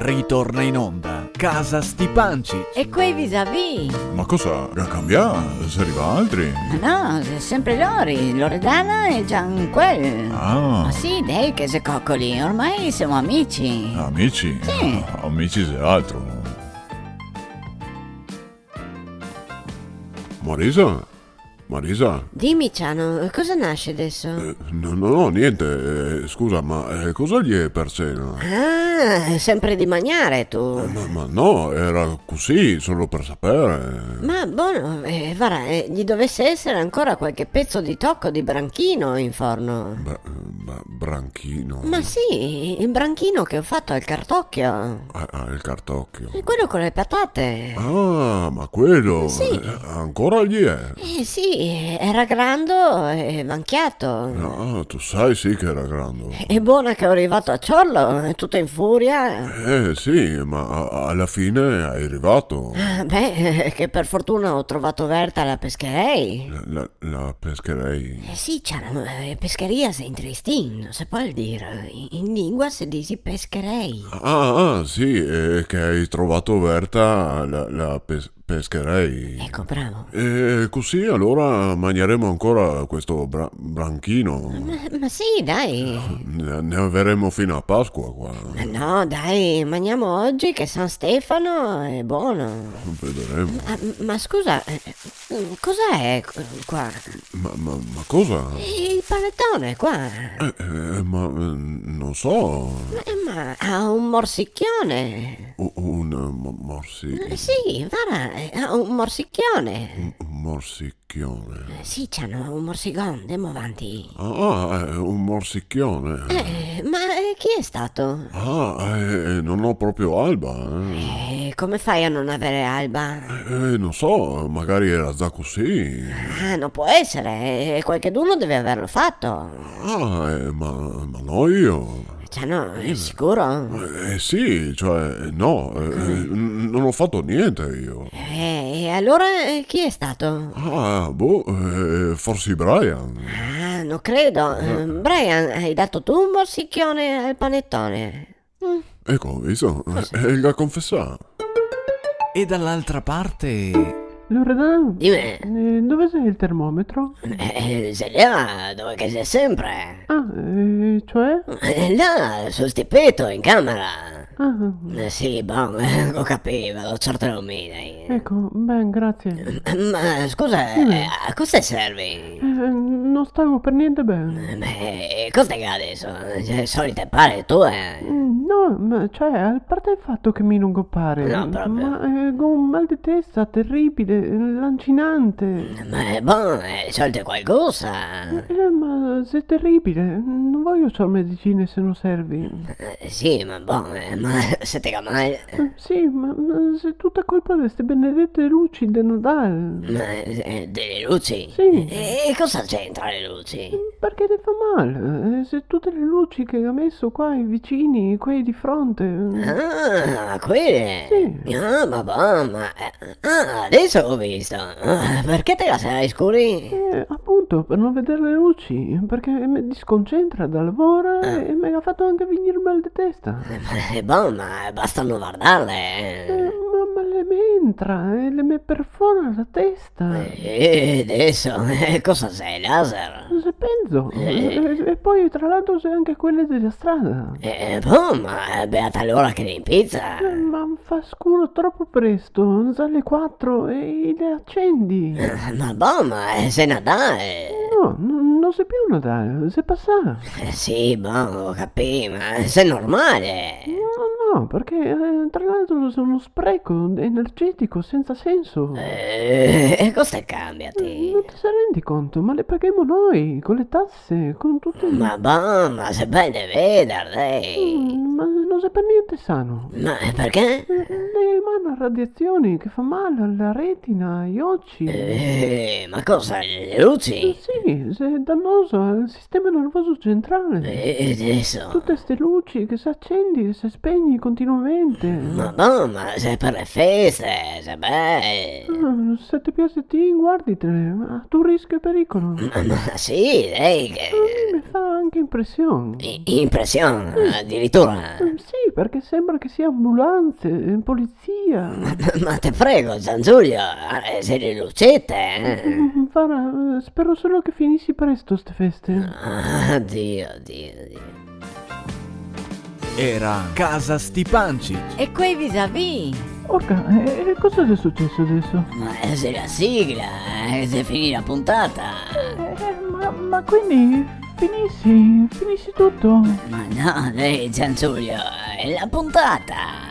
Ritorna in onda Casa Stipanci. E quei vis-à-vis? Ma cosa? Cambia? Se arriva altri? Ma no, sempre Loredana e Gianquel. Ah, Ma sì, dai, che se coccoli, ormai siamo amici. amici? Sì. Amici se altro. Marisa? Dimmi, Ciano, cosa nasce adesso? No, niente. Scusa, ma cosa gli è per cena? Ah, sempre di mangiare tu. Ma no, era così, solo per sapere. Ma buono, guarda, gli dovesse essere ancora qualche pezzo di tocco di branchino in forno. Branchino. Ma sì, il branchino che ho fatto al cartocchio. Il cartocchio. E quello con le patate. Ah, ma quello. Sì. Ancora gli è. Sì, era grando e manchiato. No, tu sai sì che era grande. È buona che è arrivato a Ciorlo, è tutta in furia. Sì, ma alla fine è arrivato. Beh, che per fortuna ho trovato Verta, la pescherei. La pescherei. Sì, Ciano, pescheria se in tristin, non si può dire. In lingua si dice pescherei. Sì, che hai trovato Verta, la pescherei. Ecco, bravo. E così allora mangeremo ancora questo branchino. Ma sì, dai. Ne avremo fino a Pasqua qua. No, dai, mangiamo oggi che San Stefano è buono. Vedremo. Ma scusa, cos'è qua? Ma cosa? Il panettone qua. Ma non so. Ma ha un morsicchione. Un Sì, guarda, ha un morsicchione. morsicchione. Sì, c'hanno un morsicone, andiamo avanti. Un morsicchione. Ma chi è stato? Non ho proprio Alba. Come fai a non avere Alba? Non so, magari era già così. Non può essere, qualcheduno deve averlo fatto. Ma no io. No, è sicuro? Sì, cioè, no, non ho fatto niente io. E allora chi è stato? Forse Brian. Non credo. Brian, hai dato tu un morsicchione al panettone? Ecco, visto, l'ha confessato. E dall'altra parte... Loredana, Dimmi. dove sei il termometro? Sei là dove che sei sempre? Cioè? Là, sul stipetto, in camera. Ah, Sì, boh, lo capivo, lo certo mi dai. ecco, ben, grazie. Ma scusa, a cosa servi? Non stavo per niente bene. Cosa che adesso? Cioè, solite pare tue? No, ma cioè, a parte il fatto che mi non goppare, No, proprio. ma con un mal di testa terribile, lancinante. Ma boh, solite qualcosa? Ma se è terribile, non voglio solo medicine se non servi. Sì, ma boh, ma siete mai? Sì, ma se è tutta colpa di queste benedette luci del Natale. Ma delle luci? Sì. E cosa c'entra le luci? Perché le fa male? Se tutte le luci che ha messo qua i vicini, quei di fronte. Ah, quelle? Sì. Ma boh, adesso ho visto. Perché te la sei scuri? Appunto, per non vedere le luci, perché mi disconcentra dal lavoro e mi ha fatto anche venire mal di testa. Boh, ma basta non guardarle. Ma le mi entra e le mi perfora la testa. Adesso, cosa sei, laser? Se penso. E poi tra l'altro sei anche quelle della strada. Boh, ma beata l'ora che ne impizza. Ma fa scuro troppo presto, già alle 4 e le accendi. Ma boh, ma sei Natale. No, non sei più Natale, sei passato. Sì, boh, ho capito, ma sei normale. No, perché tra l'altro sono uno spreco energetico senza senso. E cosa cambiati? Non ti se rendi conto, ma le paghiamo noi, con le tasse, con tutte... Ma boh, ma sei belle vederle. Ma non sei per niente sano. Ma perché? Le emana radiazioni che fa male alla retina, agli occhi. Ma cosa, le luci? Sì, è dannoso al sistema nervoso centrale. E adesso? Tutte ste luci che se accendi e se spegni continuamente. Ma boh, ma sei per le feste, sei bello. Se ti piace guarditele, a tu rischio e pericolo. Ma sì, lei che... Mi fa anche impressione. Impressione, addirittura. Sì, perché sembra che sia ambulanze, polizia. Ma te prego, Zanzulio, sei le lucette, Fara, spero solo che finissi presto ste feste. Dio. era Casa Stipancic. E quei vis-à-vis? Orca, e cosa è successo adesso? Ma se la sigla, se finì la puntata. Ma quindi finissi tutto? Ma no, Zanzulio, è la puntata.